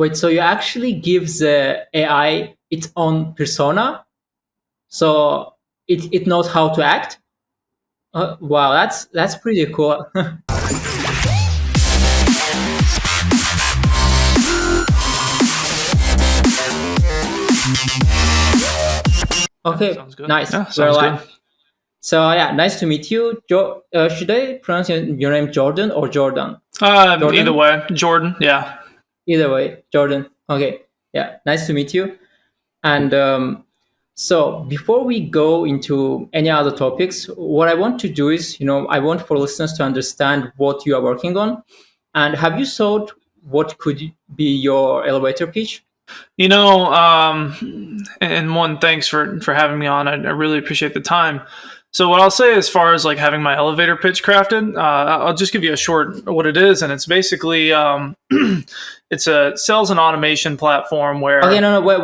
Wait, so you actually give the AI its own persona, so it knows how to act? Wow, that's pretty cool. Okay, Sounds good. nice. Yeah, We're sounds good. live. So yeah, nice to meet you. Should I pronounce your name Jordan or Jordan? Either Jordan? way, Jordan. Yeah. Either way, Jordan. Okay. Yeah, nice to meet you. And so before we go into any other topics, what I want to do is, I want for listeners to understand what you are working on. And have you thought what could be your elevator pitch? You know, and one, thanks for having me on. I really appreciate the time. So what I'll say as far as like having my elevator pitch crafted, I'll just give you a short what it is, and it's basically it's a sales and automation platform Okay, where no, wait.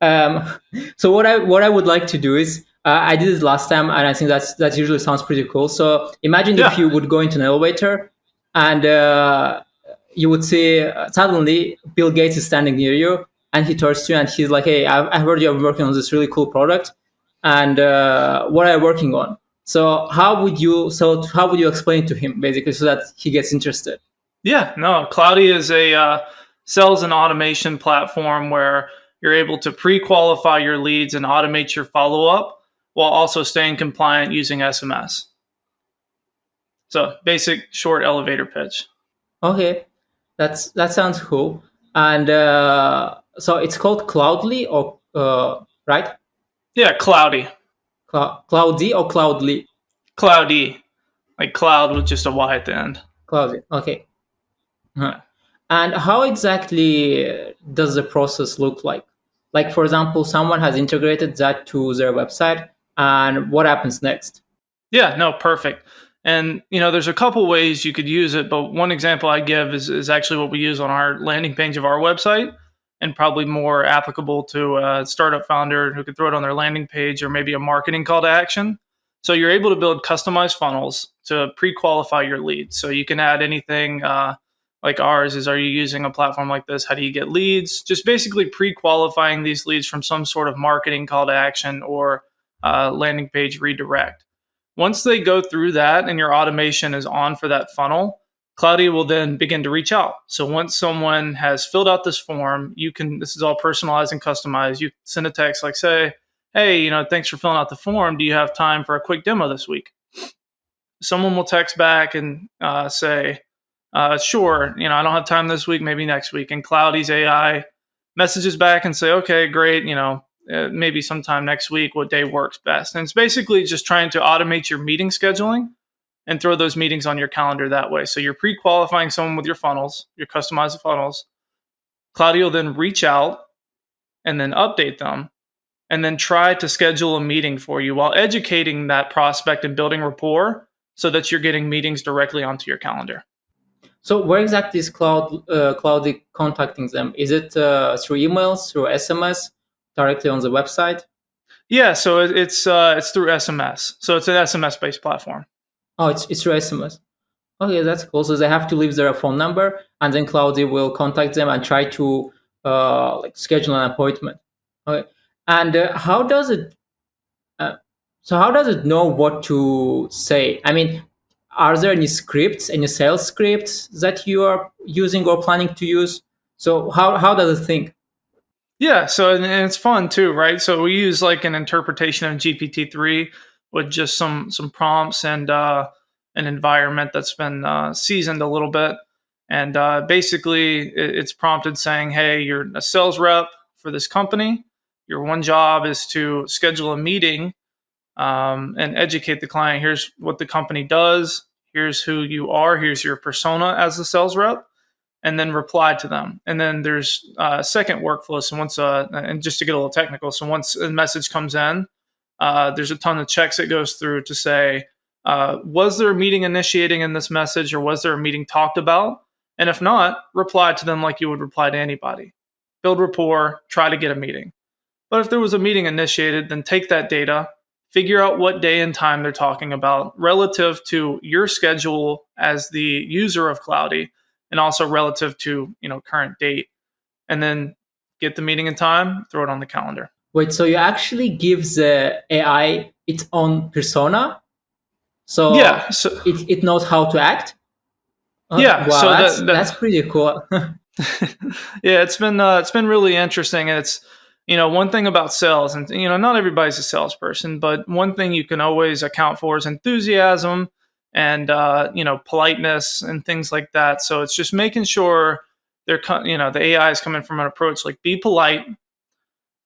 Um, so what I would like to do is I did it last time, and I think that usually sounds pretty cool. So imagine if yeah. you would go into an elevator, and you would see suddenly Bill Gates is standing near you, and he turns to you, and he's like, "Hey, I heard you're working on this really cool product, and what are you working on?" So how would you explain to him basically so that he gets interested? Yeah, no, Cloudy is a sales and automation platform where you're able to pre-qualify your leads and automate your follow-up while also staying compliant using SMS. So basic short elevator pitch. Okay, that sounds cool. And so it's called Cloudly or right? Yeah, cloudy. Cloudy or Cloudly? Cloudy. Like cloud with just a Y at the end. Cloudly. Okay. Huh. And how exactly does the process look like? Like, for example, someone has integrated that to their website, and what happens next? Yeah, no, perfect. And there's a couple ways you could use it, but one example I give is actually what we use on our landing page of our website, and probably more applicable to a startup founder who could throw it on their landing page or maybe a marketing call to action. So you're able to build customized funnels to pre-qualify your leads. So you can add anything like ours is, are you using a platform like this? How do you get leads? Just basically pre-qualifying these leads from some sort of marketing call to action or landing page redirect. Once they go through that and your automation is on for that funnel, Cloudy will then begin to reach out. So once someone has filled out this form, this is all personalized and customized. You send a text like, say, hey, thanks for filling out the form. Do you have time for a quick demo this week? Someone will text back and say, sure, I don't have time this week, maybe next week. And Cloudy's AI messages back and say, okay, great, maybe sometime next week, what day works best. And it's basically just trying to automate your meeting scheduling and throw those meetings on your calendar that way. So you're pre-qualifying someone with your funnels, your customized funnels. Cloudy will then reach out and then update them and then try to schedule a meeting for you while educating that prospect and building rapport so that you're getting meetings directly onto your calendar. So where exactly is Cloudy contacting them? Is it through emails, through SMS, directly on the website? Yeah, so it's through SMS. So it's an SMS based platform. Oh, it's through SMS. Okay, that's cool. So they have to leave their phone number, and then Cloudy will contact them and try to schedule an appointment. Okay, and how does it? How does it know what to say? I mean, are there any scripts, any sales scripts that you are using or planning to use? So how does it think? Yeah, so and it's fun too, right? So we use like an interpretation of GPT-3 with just some prompts and an environment that's been seasoned a little bit. And basically, it's prompted saying, hey, you're a sales rep for this company. Your one job is to schedule a meeting and educate the client. Here's what the company does. Here's who you are. Here's your persona as a sales rep, and then reply to them. And then there's a second workflow. So once, and just to get a little technical, so once a message comes in, there's a ton of checks it goes through to say, was there a meeting initiating in this message, or was there a meeting talked about? And if not, reply to them like you would reply to anybody. Build rapport, try to get a meeting. But if there was a meeting initiated, then take that data, figure out what day and time they're talking about relative to your schedule as the user of Cloudy, and also relative to current date, and then get the meeting in time, throw it on the calendar. Wait, so you actually give the AI its own persona, Yeah. so So it knows how to act. yeah. Wow, So that's pretty cool. yeah, it's been really interesting, and it's one thing about sales, and not everybody's a salesperson, but one thing you can always account for is enthusiasm and politeness and things like that. So it's just making sure the AI is coming from an approach like be polite.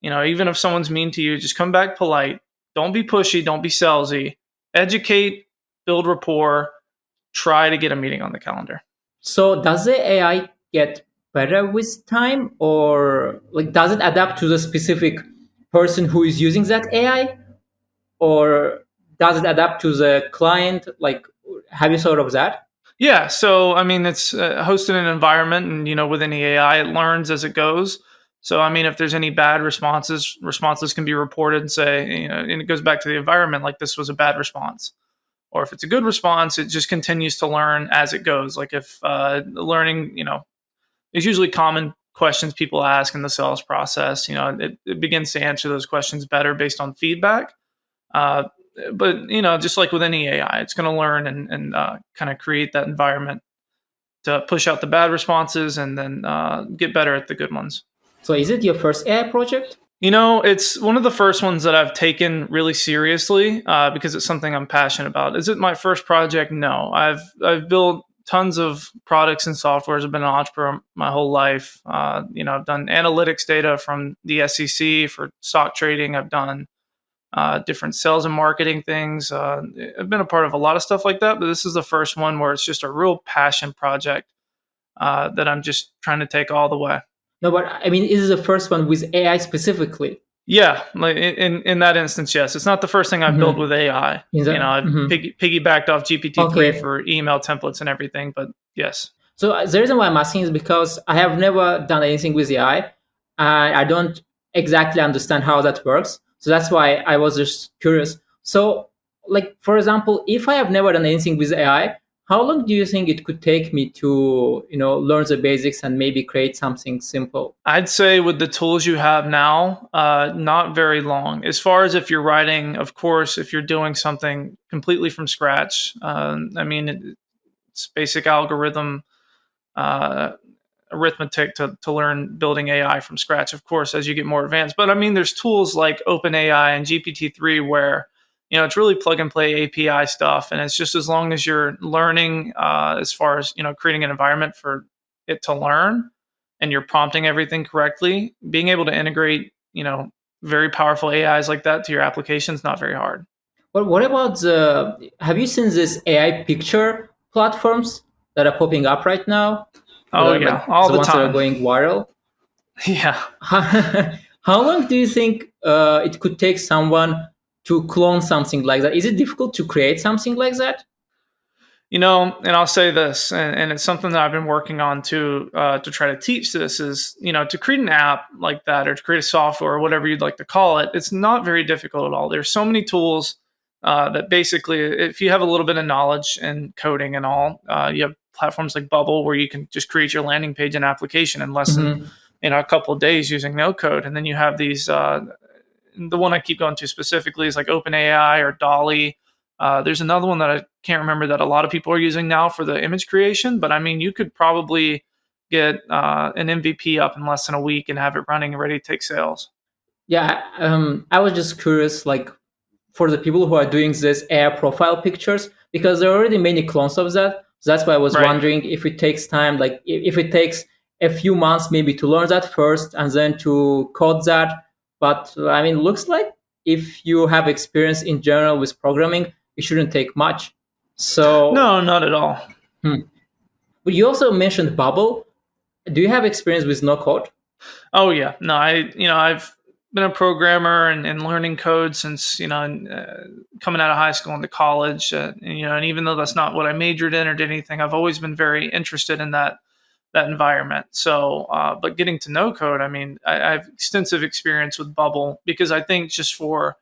Even if someone's mean to you, just come back polite. Don't be pushy. Don't be salesy. Educate, build rapport. Try to get a meeting on the calendar. So does the AI get better with time, or like does it adapt to the specific person who is using that AI, or does it adapt to the client? Like, have you thought of that? Yeah, so I mean, it's hosted in an environment, and with any AI, it learns as it goes. So I mean, if there's any bad responses can be reported and say, and it goes back to the environment, like this was a bad response. Or if it's a good response, it just continues to learn as it goes. Like if learning, there's usually common questions people ask in the sales process. It begins to answer those questions better based on feedback. Uh, but just like with any AI, it's going to learn and kind of create that environment to push out the bad responses and then get better at the good ones. So is it your first AI project? It's one of the first ones that I've taken really seriously because it's something I'm passionate about. Is it my first project? No, I've built tons of products and softwares. I've been an entrepreneur my whole life. I've done analytics data from the SEC for stock trading. I've done different sales and marketing things. I've been a part of a lot of stuff like that, but this is the first one where it's just a real passion project that I'm just trying to take all the way. No, but I mean, is it the first one with AI specifically? Yeah, like in that instance, yes. It's not the first thing I've built Mm-hmm. with AI. In the, I've mhm. piggybacked off GPT-3 Okay. for email templates and everything, but yes. So the reason why I'm asking is because I have never done anything with AI, and I don't exactly understand how that works. So that's why I was just curious. So, like for example, if I have never done anything with AI, how long do you think it could take me to, learn the basics and maybe create something simple? I'd say with the tools you have now, not very long. As far as if you're writing, of course, if you're doing something completely from scratch, I mean, it's basic algorithm uh, arithmetic to learn building AI from scratch, of course, as you get more advanced. But I mean, there's tools like OpenAI and GPT-3 where, it's really plug and play API stuff. And it's just as long as you're learning as far as, creating an environment for it to learn and you're prompting everything correctly, being able to integrate, very powerful AIs like that to your application is not very hard. But what about have you seen this AI picture platforms that are popping up right now? Oh, Like yeah, all the the ones that are time. going viral? Yeah. How long do you think it could take someone to clone something like that? Is it difficult to create something like that? And I'll say this, and it's something that I've been working on to try to teach this is, to create an app like that or to create a software or whatever you'd like to call it. It's not very difficult at all. There's so many tools that basically, if you have a little bit of knowledge in coding and all, you have platforms like Bubble where you can just create your landing page and application in less than Hmm. a couple of days using no code. And then you have these. The one I keep going to specifically is like OpenAI or Dolly. There's another one that I can't remember that a lot of people are using now for the image creation, but I mean, you could probably get an MVP up in less than a week and have it running and ready to take sales. Yeah, I was just curious, like for the people who are doing this AI profile pictures, because there are already many clones of that. So that's why I was Right. wondering if it takes time, like if it takes a few months maybe to learn that first and then to code that. But I mean, looks like if you have experience in general with programming, it shouldn't take much. So, No, not at all. hmm. But you also mentioned Bubble. Do you have experience with no code? Oh yeah, no, I've been a programmer and learning code since coming out of high school into college, and even though that's not what I majored in or did anything, I've always been very interested in that environment. So, but getting to no code, I mean, I have extensive experience with Bubble because I think just for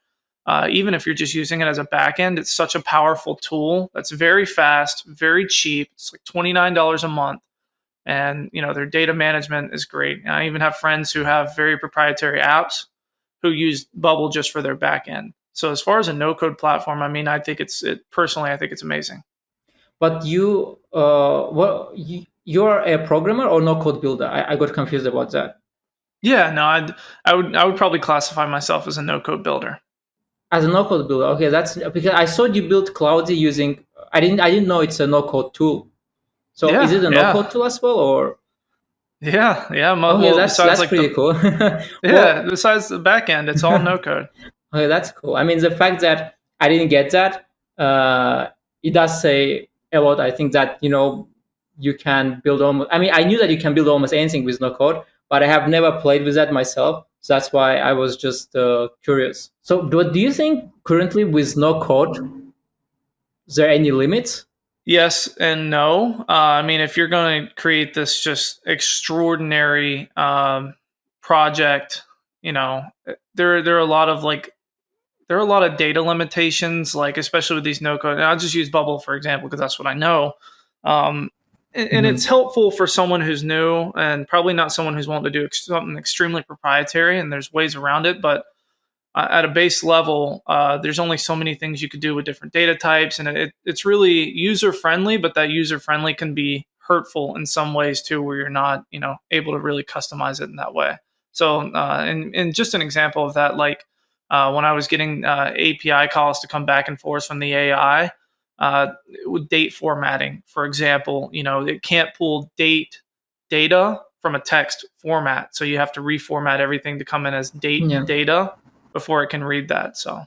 even if you're just using it as a backend, it's such a powerful tool that's very fast, very cheap. It's like $29 a month and their data management is great. And I even have friends who have very proprietary apps who use Bubble just for their back end. So as far as a no code platform, I mean, I think personally, I think it's amazing. But you're a programmer or no code builder? I got confused about that. Yeah, no, I would probably classify myself as a no code builder. As a no code builder, okay, that's because I saw you built Cloudy using. I didn't know it's a no code tool. So is it Yeah, a no yeah, code tool as well, or yeah. okay, Well, that's besides that's like pretty cool. yeah, Well, besides the back end, it's all no code. okay, that's cool. I mean, the fact that I didn't get that, uh, it does say a lot. I think that you can build almost. I mean, I knew that you can build almost anything with no code, but I have never played with that myself. So that's why I was just curious. So, do you think currently with no code, is there any limits? Yes and no. I mean, if you're going to create this just extraordinary project, there are a lot of data limitations, like especially with these no code. And I'll just use Bubble for example because that's what I know. Um, and it's Hmm. helpful for someone who's new and probably not someone who's wanting to do something extremely proprietary. And there's ways around it, but at a base level, there's only so many things you could do with different data types, and it's really user friendly. But that user friendly can be hurtful in some ways too, where you're not, able to really customize it in that way. So, and just an example of that, like when I was getting API calls to come back and forth from the AI with date formatting, for example, it can't pull data from a text format, so you have to reformat everything to come in as date Yeah. data before it can read that. So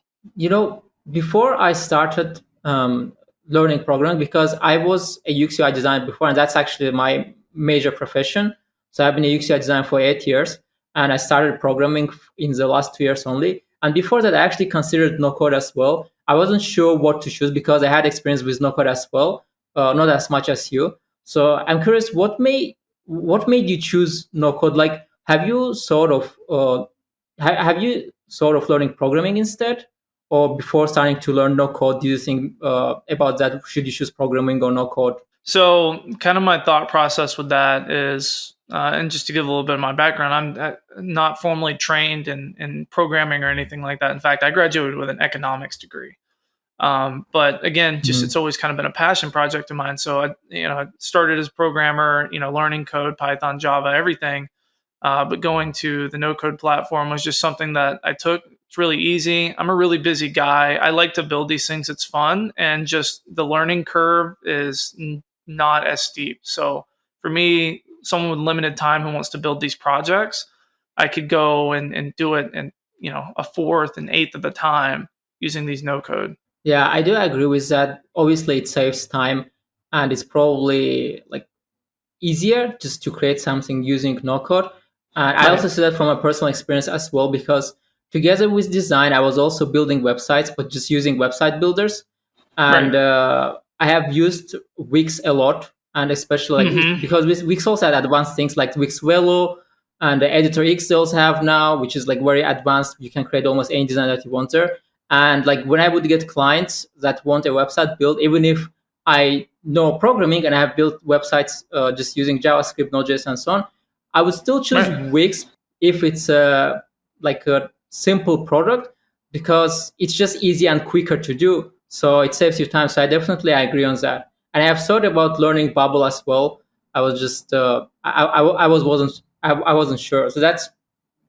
Before I started learning programming, because I was a UX/UI designer before, and that's actually my major profession. So I've been a UX/UI designer for 8 years, and I started programming in the last 2 years only. And before that, I actually considered no code as well. I wasn't sure what to choose because I had experience with no code as well, not as much as you. So I'm curious, what made you choose no code? Like, have you sort of learning programming instead? Or before starting to learn no code, do you think about that? Should you choose programming or no code? so kind of my thought process with that is, and just to give a little bit of my background, I'm not formally trained in programming or anything like that. In fact, I graduated with an economics degree. But again, just Mhm. it's always kind of been a passion project of mine. So I started as a programmer, learning code, Python, Java, everything. But going to the no code platform was just something that I took. It's really easy. I'm a really busy guy. I like to build these things. It's fun. And just the learning curve is not as steep. So for me, someone with limited time who wants to build these projects, I could go and do it in, a fourth and eighth of the time using these no code. Yeah, I do agree with that. Obviously, it saves time, and it's probably like easier just to create something using no code. And I Right. also see that from a personal experience as well, because together with design, I was also building websites, but just using website builders. And Right. I have used Wix a lot, and especially Hmm. because Wix also had advanced things like Wix Velo and the Editor X they also have now, which is like very advanced. You can create almost any design that you want there. And like when I would get clients that want a website built, even if I know programming and I have built websites just using JavaScript, Node.js, and so on, I would still choose Right. Wix if it's like a simple product because it's just easy and quicker to do. So it saves you time. So I agree on that. And I have thought about learning Bubble as well. I was just I wasn't sure. So that's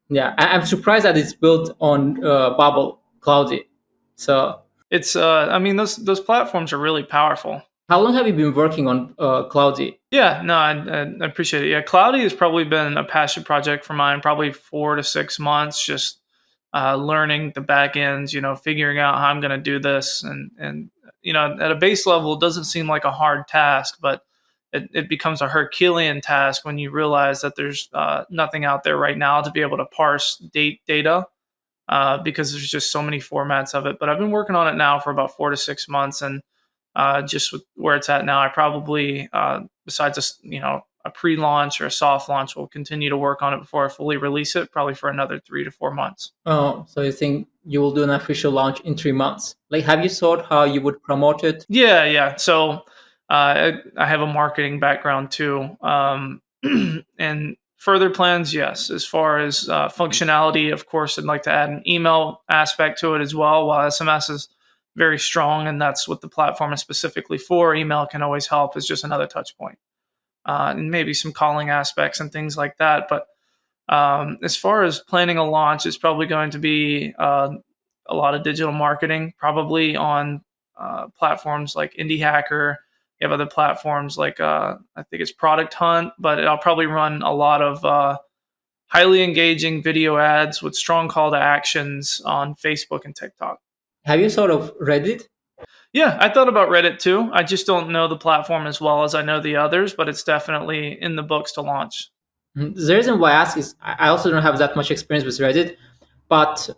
yeah. I'm surprised that it's built on Bubble Cloudy. So It's I mean those platforms are really powerful. how long have you been working on Cloudy? Yeah, no, I appreciate it. Yeah, Cloudy has probably been a passion project for mine, probably 4 to 6 months, just learning the back ends, figuring out how I'm going to do this. And, at a base level, it doesn't seem like a hard task, but it becomes a Herculean task when you realize that there's nothing out there right now to be able to parse data because there's just so many formats of it. But I've been working on it now for about 4 to 6 months, and just with where it's at now, I probably, besides a pre-launch or a soft launch, will continue to work on it before I fully release it, probably for another 3 to 4 months. Oh, so you think you will do an official launch in 3 months? Like, have you thought how you would promote it? Yeah, yeah. So I have a marketing background too. And further plans, yes. As far as functionality, of course, I'd like to add an email aspect to it as well. While SMS is very strong, and that's what the platform is specifically for, email can always help as just another touch point. And maybe some calling aspects and things like that. But as far as planning a launch, it's probably going to be a lot of digital marketing, probably on platforms like Indie Hacker. You have other platforms like I think it's Product Hunt, but I'll probably run a lot of highly engaging video ads with strong call to actions on Facebook and TikTok. Have you sort of read it? Yeah, I thought about Reddit too. I just don't know the platform as well as I know the others, but it's definitely in the books to launch. The reason why I ask is I also don't have that much experience with Reddit, but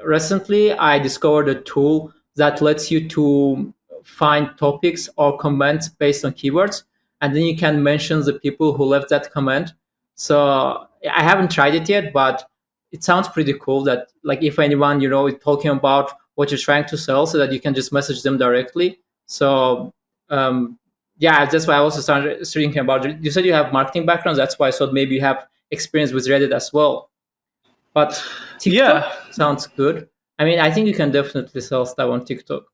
recently I discovered a tool that lets you to find topics or comments based on keywords, and then you can mention the people who left that comment. So I haven't tried it yet, but it sounds pretty cool that like if anyone is talking about what you're trying to sell, so that you can just message them directly. So um, yeah, that's why I also started thinking about it. You said you have marketing background. That's why I thought maybe you have experience with Reddit as well. But TikTok Yeah. sounds good. I mean, I think you can definitely sell stuff on TikTok.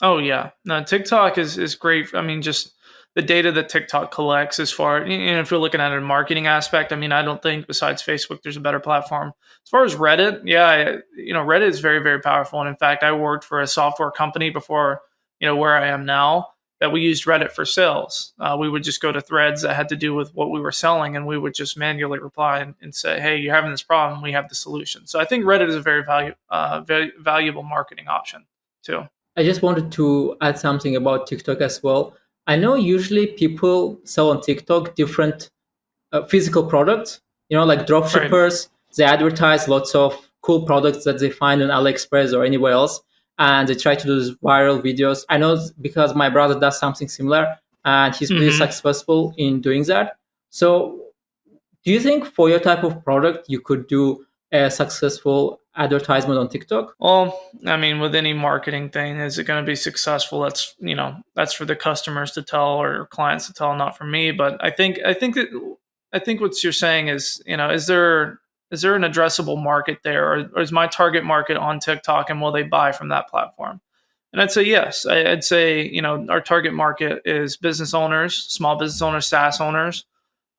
Oh yeah, no, TikTok is great. I mean, just the data that TikTok collects as far, if you're looking at a marketing aspect, I mean, I don't think besides Facebook there's a better platform. As far as Reddit, yeah, Reddit is very very powerful. And in fact, I worked for a software company before, where I am now, that we used Reddit for sales. We would just go to threads that had to do with what we were selling, and we would just manually reply and say, "Hey, you're having this problem. We have the solution." So I think Reddit is a very valuable marketing option too. I just wanted to add something about TikTok as well. I know usually people sell on TikTok different physical products, like drop Right. shippers. They advertise lots of cool products that they find on AliExpress or anywhere else, and they try to do these viral videos. I know because my brother does something similar, and he's pretty Hmm. successful in doing that. So, do you think for your type of product, you could do a successful advertisement on TikTok? Well, I mean, with any marketing thing, is it going to be successful? That's for the customers to tell or clients to tell, not for me. But I think what you're saying is, is there an addressable market there, or is my target market on TikTok, and will they buy from that platform? And I'd say yes. I'd say our target market is business owners, small business owners, SaaS owners,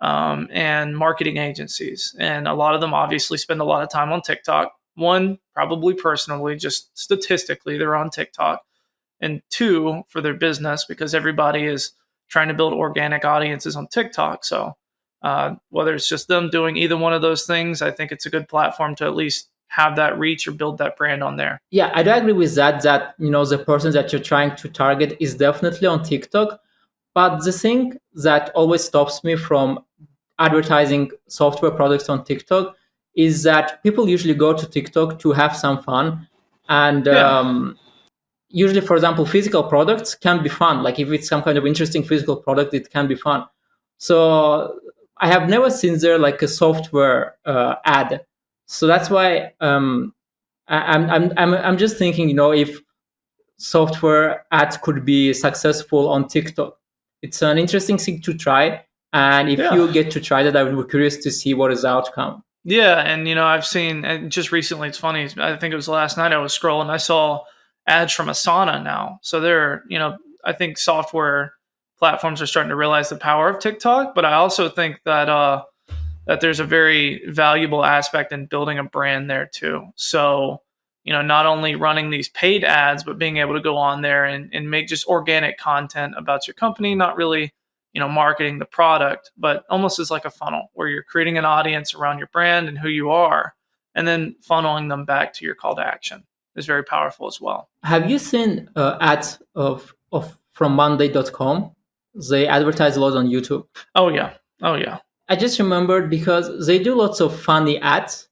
and marketing agencies. And a lot of them obviously spend a lot of time on TikTok. One, probably personally, just statistically, they're on TikTok. And two, for their business, because everybody is trying to build organic audiences on TikTok. So whether it's just them doing either one of those things, I think it's a good platform to at least have that reach or build that brand on there. Yeah, I do agree with that. That the person that you're trying to target is definitely on TikTok. But the thing that always stops me from advertising software products on TikTok is that people usually go to TikTok to have some fun, and Yeah. usually, for example, physical products can be fun. Like if it's some kind of interesting physical product, it can be fun. So I have never seen there like a software ad. So that's why I'm just thinking, if software ads could be successful on TikTok. It's an interesting thing to try. And if Yeah. you get to try that, I would be curious to see what is the outcome. Yeah, and I've seen, and just recently. It's funny. I think it was last night. I was scrolling. I saw ads from Asana now. So I think software platforms are starting to realize the power of TikTok. But I also think that there's a very valuable aspect in building a brand there too. So not only running these paid ads, but being able to go on there and make just organic content about your company, not really marketing the product, but almost as like a funnel where you're creating an audience around your brand and who you are, and then funneling them back to your call to action is very powerful as well. Have you seen ads of from Monday.com? They advertise a lot on YouTube. Oh yeah. Oh yeah. I just remembered because they do lots of funny ads.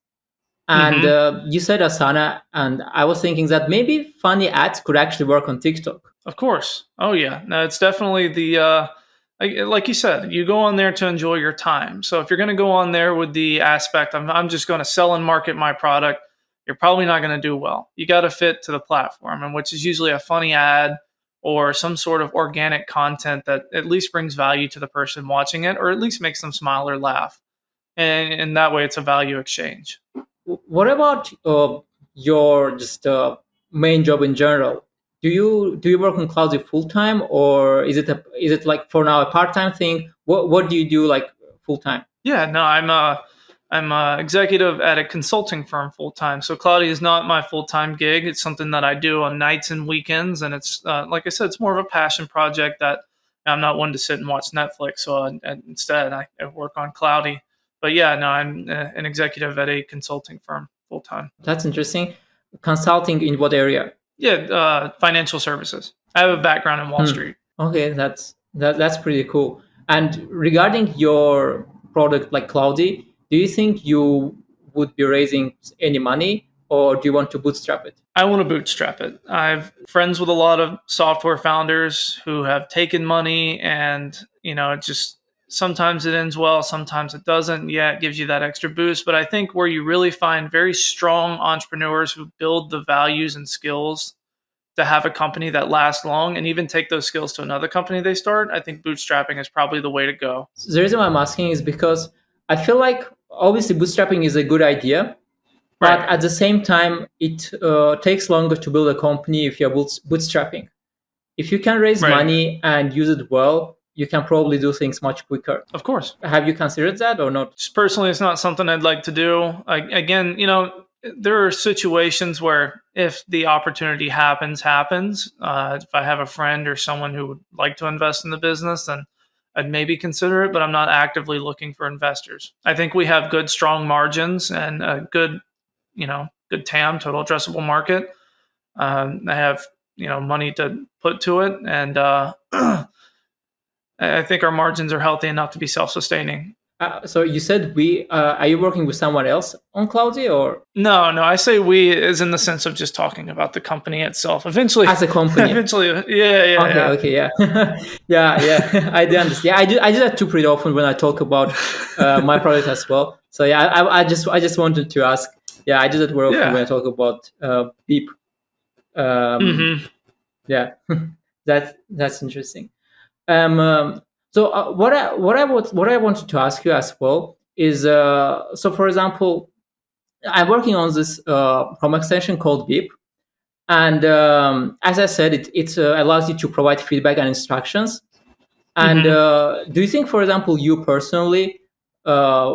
And Hmm. you said Asana, and I was thinking that maybe funny ads could actually work on TikTok. Of course. Oh yeah. No, it's definitely the like you said, you go on there to enjoy your time. So if you're going to go on there with the aspect, I'm just going to sell and market my product, you're probably not going to do well. You got to fit to the platform, and which is usually a funny ad or some sort of organic content that at least brings value to the person watching it, or at least makes them smile or laugh. And that way, it's a value exchange. What about your just main job in general? Do you work on Cloudy full time, or is it like for now a part time thing? What do you do like full time? Yeah, no, I'm a executive at a consulting firm full time. So Cloudy is not my full time gig. It's something that I do on nights and weekends, and it's like I said, it's more of a passion project that I'm not one to sit and watch Netflix. So instead, I work on Cloudy. But yeah, no, I'm an executive at a consulting firm full time. That's interesting. Consulting in what area? Yeah, financial services. I have a background in Wall Street. Okay, that's pretty cool. And regarding your product like Cloudy, do you think you would be raising any money, or do you want to bootstrap it? I want to bootstrap it. I've friends with a lot of software founders who have taken money and, it just sometimes it ends well, sometimes it doesn't. Yeah, it gives you that extra boost. But I think where you really find very strong entrepreneurs who build the values and skills to have a company that lasts long and even take those skills to another company they start, I think bootstrapping is probably the way to go. The reason why I'm asking is because I feel like obviously bootstrapping is a good idea, but Right. at the same time, it takes longer to build a company if you're bootstrapping. If you can raise Right. money and use it well, you can probably do things much quicker. Of course. Have you considered that or not? Just personally, it's not something I'd like to do. Again, there are situations where if the opportunity happens. If I have a friend or someone who would like to invest in the business, then I'd maybe consider it, but I'm not actively looking for investors. I think we have good, strong margins and a good TAM, total addressable market. I have, money to put to it. And I think our margins are healthy enough to be self-sustaining. So you said are you working with someone else on Cloudy or No, I say we is in the sense of just talking about the company itself. Eventually, as a company? eventually, yeah. Okay, yeah. Yeah. I do understand. Yeah, I do that too pretty often when I talk about my product as well. So yeah, I just wanted to ask. Yeah, I do that very often when I Yeah. talk about Beep. Um, Hmm. yeah, that's interesting. So what I wanted to ask you as well is so for example, I'm working on this Chrome extension called Beep, and as I said, it allows you to provide feedback and instructions. And Hmm. do you think, for example, you personally uh,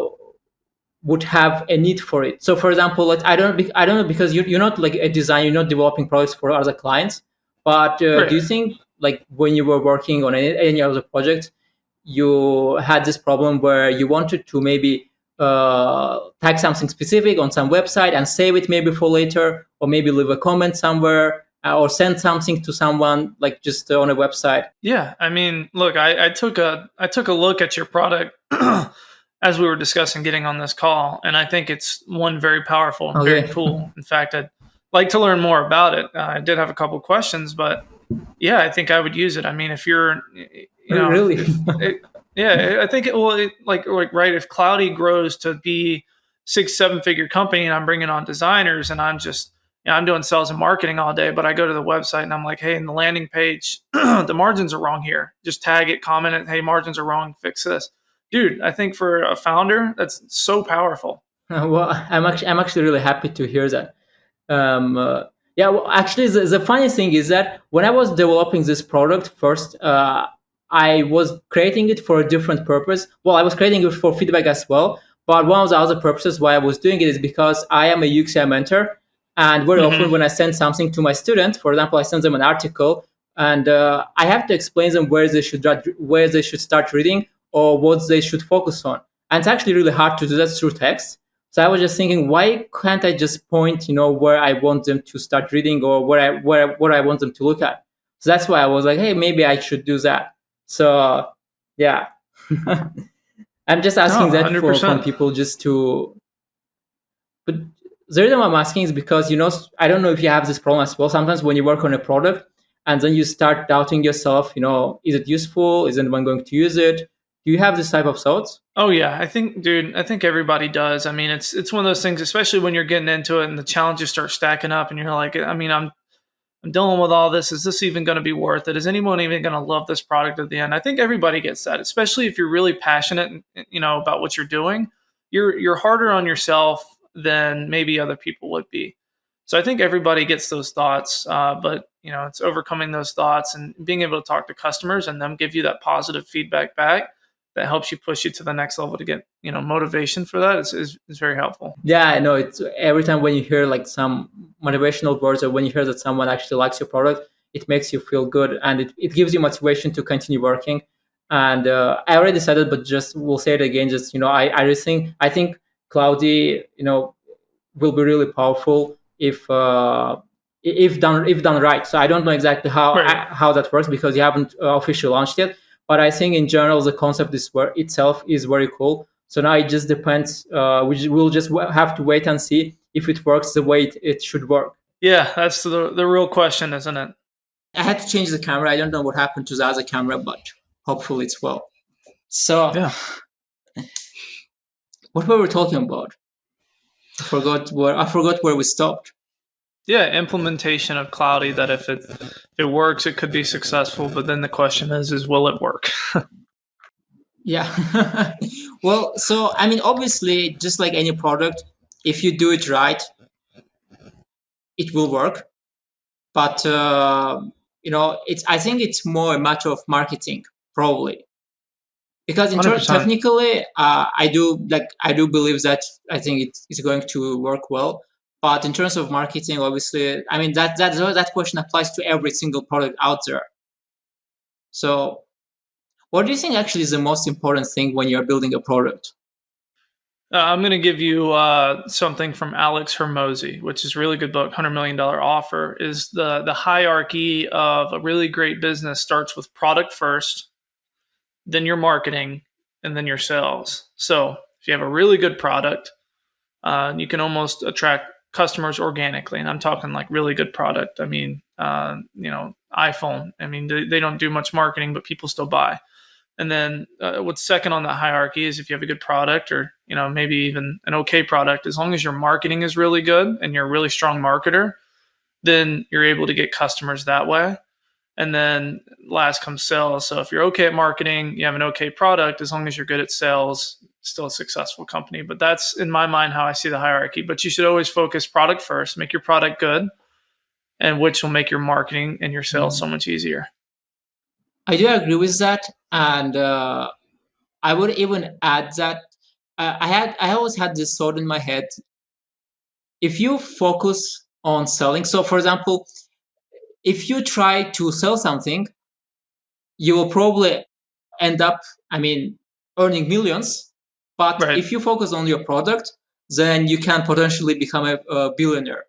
would have a need for it? So, for example, like I don't know because you're not like a designer, you're not developing products for other clients. But do Right. you think like when you were working on any other project, you had this problem where you wanted to maybe tag something specific on some website and save it maybe for later, or maybe leave a comment somewhere, or send something to someone like just on a website? Yeah. I mean, look, I took a look at your product as we were discussing getting on this call, and I think it's one very powerful and very Okay. cool. In fact, I'd like to learn more about it. I did have a couple of questions, but yeah, I think I would use it. I mean, if you're, Really? if it, yeah, I think it will. Like right, if Cloudy grows to be 6 7 figure company, and I'm bringing on designers, and I'm doing sales and marketing all day, but I go to the website and I'm like, hey, in the landing page, the margins are wrong here. Just tag it, comment it, hey, margins are wrong, fix this, dude. I think for a founder, that's so powerful. Well, I'm actually really happy to hear that. Um, uh, yeah, well, actually, the funny thing is that when I was developing this product first, I was creating it for a different purpose. Well, I was creating it for feedback as well. But one of the other purposes why I was doing it is because I am a UX mentor, and very often Hmm. when I send something to my students, for example, I send them an article, and I have to explain them where they should start reading or what they should focus on. And it's actually really hard to do that through text. So I was just thinking, why can't I just point, where I want them to start reading or what I want them to look at? So that's why I was like, hey, maybe I should do that. So yeah, I'm just No, asking that from 100%. people just to. But the reason why I'm asking is because I don't know if you have this problem as well. Sometimes when you work on a product and then you start doubting yourself, is it useful? Is anyone going to use it? Do you have this type of thoughts? Oh yeah, dude, I think everybody does. I mean, it's one of those things, especially when you're getting into it and the challenges start stacking up, and you're like, I mean, I'm dealing with all this. Is this even going to be worth it? Is anyone even going to love this product at the end? I think everybody gets that, especially if you're really passionate, about what you're doing. You're harder on yourself than maybe other people would be. So I think everybody gets those thoughts, but it's overcoming those thoughts and being able to talk to customers and them give you that positive feedback back that helps you push you to the next level to get motivation for that is very helpful. Yeah, I know. It's every time when you hear like some motivational words, or when you hear that someone actually likes your product, it makes you feel good, and it gives you motivation to continue working. And I already said it, but just we'll say it again. Just I think Cloudy, will be really powerful if done right. So I don't know exactly Right. how that works because you haven't officially launched yet. But I think in general the concept itself is very cool. So now it just depends. We'll just have to wait and see if it works the way it should work. Yeah, that's the real question, isn't it? I had to change the camera. I don't know what happened to the other camera, but hopefully it's well. So Yeah. what were we talking about? I forgot where we stopped. Yeah, implementation of Cloudy, that if it works, it could be successful, but then the question is will it work? Yeah. Well, so I mean, obviously, just like any product, if you do it right, it will work. But it's I think it's more a matter of marketing, probably, because 100%. technically, I do believe that I think it's going to work well. But in terms of marketing, obviously, I mean that question applies to every single product out there. So, what do you think actually is the most important thing when you're building a product? I'm going to give you something from Alex Hermosi, which is a really good book, $100 Million Offer. Is the hierarchy of a really great business starts with product first, then your marketing, and then your sales. So if you have a really good product, you can almost attract customers organically. And I'm talking like really good product. I mean, iPhone. I mean, they don't do much marketing, but people still buy. And then what's second on that hierarchy is if you have a good product or, maybe even an okay product, as long as your marketing is really good and you're a really strong marketer, then you're able to get customers that way. And then last comes sales. So if you're okay at marketing, you have an okay product, as long as you're good at sales, still a successful company. But that's in my mind how I see the hierarchy. But you should always focus product first, make your product good, and which will make your marketing and your sales so much easier. I do agree with that, and I would even add that I always had this thought in my head. If you focus on selling, so for example, if you try to sell something, you will probably end up, I mean, earning millions. But Right. if you focus on your product, then you can potentially become a billionaire.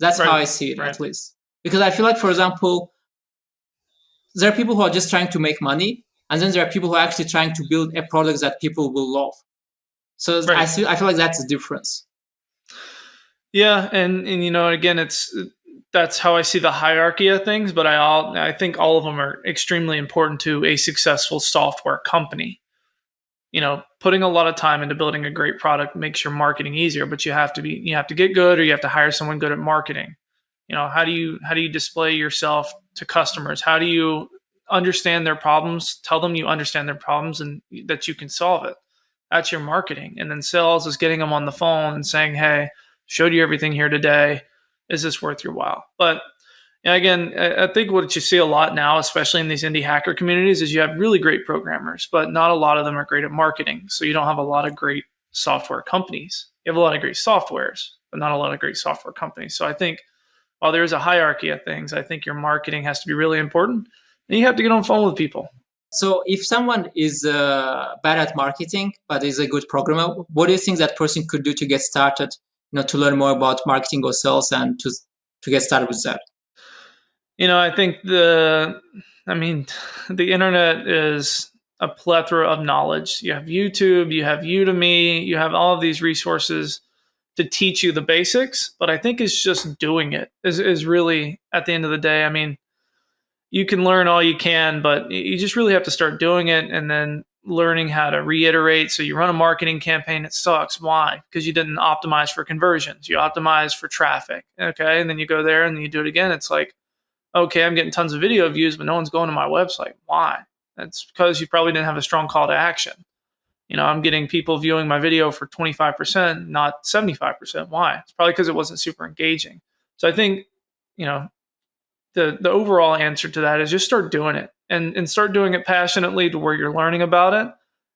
That's how Right. I see it, Right. at least. Because I feel like, for example, there are people who are just trying to make money, and then there are people who are actually trying to build a product that people will love. So Right. I feel like that's the difference. Yeah, and again, that's how I see the hierarchy of things. But I think all of them are extremely important to a successful software company. Putting a lot of time into building a great product makes your marketing easier, but you have to get good, or you have to hire someone good at marketing. How do you display yourself to customers? How do you understand their problems? Tell them you understand their problems and that you can solve it. That's your marketing. And then sales is getting them on the phone and saying, "Hey, showed you everything here today. Is this worth your while?" But again, I think what you see a lot now, especially in these indie hacker communities, is you have really great programmers, but not a lot of them are great at marketing. So you don't have a lot of great software companies. You have a lot of great softwares, but not a lot of great software companies. So I think while there is a hierarchy of things, I think your marketing has to be really important. And you have to get on the phone with people. So if someone is bad at marketing but is a good programmer, what do you think that person could do to get started? To learn more about marketing or sales and to get started with that. I think the internet is a plethora of knowledge. You have YouTube, you have Udemy, you have all of these resources to teach you the basics. But I think it's just doing it is really, at the end of the day, I mean, you can learn all you can, but you just really have to start doing it and then learning how to reiterate. So you run a marketing campaign, it sucks. Why? Because you didn't optimize for conversions. You optimize for traffic. Okay. And then you go there and then you do it again. It's like, okay, I'm getting tons of video views, but no one's going to my website. Why? That's because you probably didn't have a strong call to action. I'm getting people viewing my video for 25%, not 75%. Why? It's probably because it wasn't super engaging. So I think, you know, the overall answer to that is just start doing it and start doing it passionately to where you're learning about it,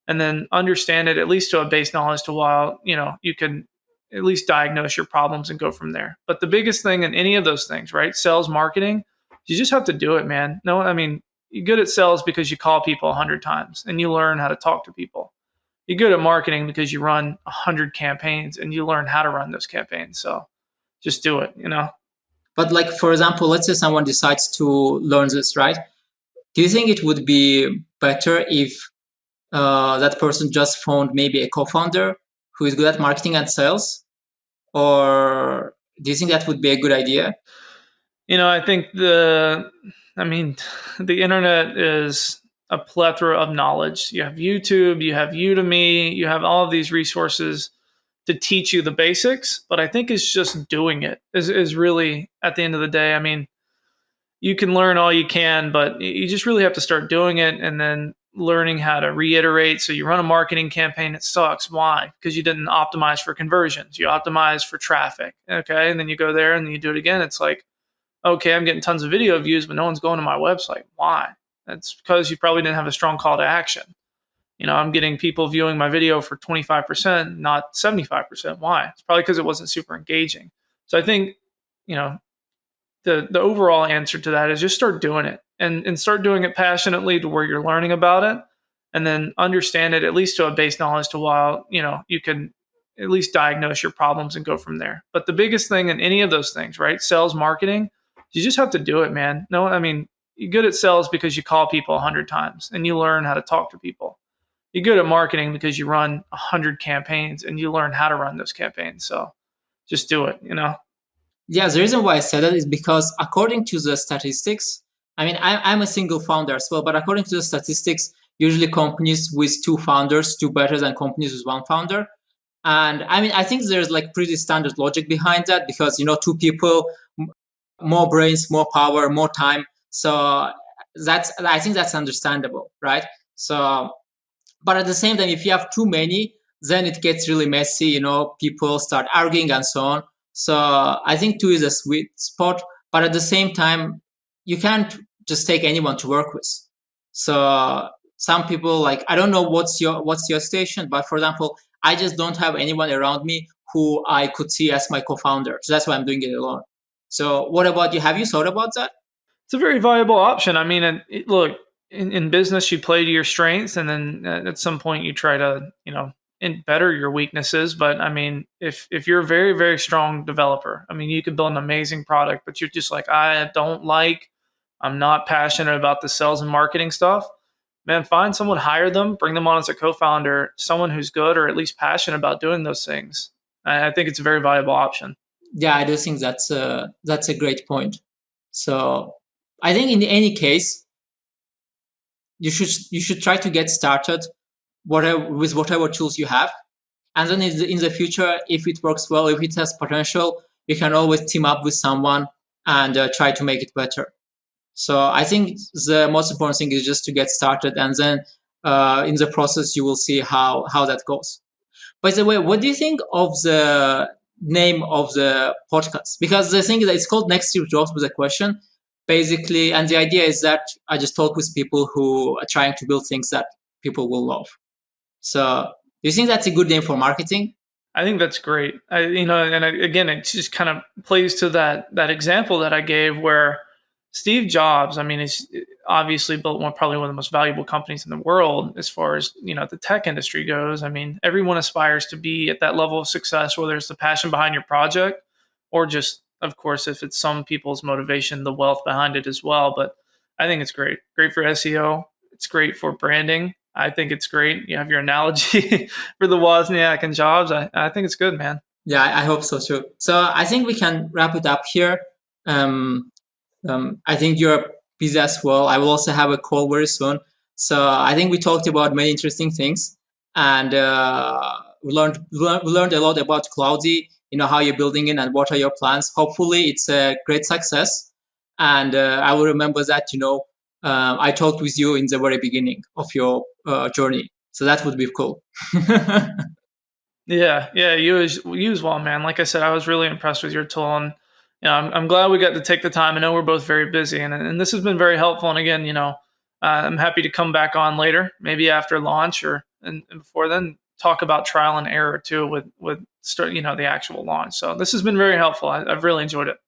and then understand it at least to a base knowledge to while, you can at least diagnose your problems and go from there. But the biggest thing in any of those things, right? Sales, marketing, you just have to do it, man. No, I mean, you're good at sales because you call people 100 times and you learn how to talk to people. You're good at marketing because you run 100 campaigns and you learn how to run those campaigns. So just do it. But like, for example, let's say someone decides to learn this, right? Do you think it would be better if that person just found maybe a co-founder who is good at marketing and sales? Or do you think that would be a good idea? I think I mean, the internet is a plethora of knowledge. You have YouTube, you have Udemy, you have all of these resources to teach you the basics. But I think it's just doing it is really at the end of the day. I mean, you can learn all you can, but you just really have to start doing it and then learning how to reiterate. So you run a marketing campaign, it sucks. Why? Because you didn't optimize for conversions. You optimize for traffic. Okay. And then you go there and then you do it again. It's like, okay, I'm getting tons of video views, but no one's going to my website. Why? That's because you probably didn't have a strong call to action. I'm getting people viewing my video for 25%, not 75%. Why? It's probably because it wasn't super engaging. So I think, you know, the overall answer to that is just start doing it and start doing it passionately to where you're learning about it, and then understand it at least to a base knowledge to while, you can at least diagnose your problems and go from there. But the biggest thing in any of those things, right? Sales, marketing, you just have to do it, man. No, I mean, you're good at sales because you call people 100 times and you learn how to talk to people. You're good at marketing because you run 100 campaigns and you learn how to run those campaigns. So just do it. Yeah, the reason why I said that is because according to the statistics, I mean, I'm a single founder as well, but according to the statistics, usually companies with two founders do better than companies with one founder. And I mean, I think there's like pretty standard logic behind that because, two people, more brains, more power, more time. So I think that's understandable, right? So, but at the same time, if you have too many, then it gets really messy. People start arguing and so on. So I think two is a sweet spot, but at the same time, you can't just take anyone to work with. So some people, like, I don't know what's your station, but for example, I just don't have anyone around me who I could see as my co-founder. So that's why I'm doing it alone. So what about you? Have you thought about that? It's a very viable option. I mean, look, in business, you play to your strengths, and then at some point, you try to, better your weaknesses. But I mean, if you're a very, very strong developer, I mean, you could build an amazing product, but you're just like, I'm not passionate about the sales and marketing stuff. Man, find someone, hire them, bring them on as a co-founder, someone who's good or at least passionate about doing those things. I think it's a very viable option. Yeah, I do think that's a great point. So I think in any case, you should try to get started whatever tools you have, and then in the future, if it works well, if it has potential, you can always team up with someone and try to make it better. So I think the most important thing is just to get started, and then in the process you will see how that goes. By the way, what do you think of the name of the podcast? Because the thing is that it's called Next Steve Jobs with a question, basically, and the idea is that I just talk with people who are trying to build things that people will love. So, do you think that's a good name for marketing? I think that's great. Again, it just kind of plays to that example that I gave where Steve Jobs, I mean, he's obviously built probably one of the most valuable companies in the world as far as, the tech industry goes. I mean, everyone aspires to be at that level of success, whether it's the passion behind your project or just, of course, if it's some people's motivation, the wealth behind it as well. But I think it's great. Great for SEO. It's great for branding. I think it's great. You have your analogy for the Wozniak and Jobs. I think it's good, man. Yeah, I hope so too. So I think we can wrap it up here. Um, I think you're busy as well. I will also have a call very soon. So I think we talked about many interesting things, and we learned a lot about Cloudy. How you're building it and what are your plans. Hopefully, it's a great success. and I will remember that I talked with you in the very beginning of your journey. So that would be cool. Yeah, yeah, you as well, man. Like I said, I was really impressed with your tool, and I'm glad we got to take the time. I know we're both very busy, and this has been very helpful. And again, I'm happy to come back on later, maybe after launch and before then, talk about trial and error too with start the actual launch. So this has been very helpful. I've really enjoyed it.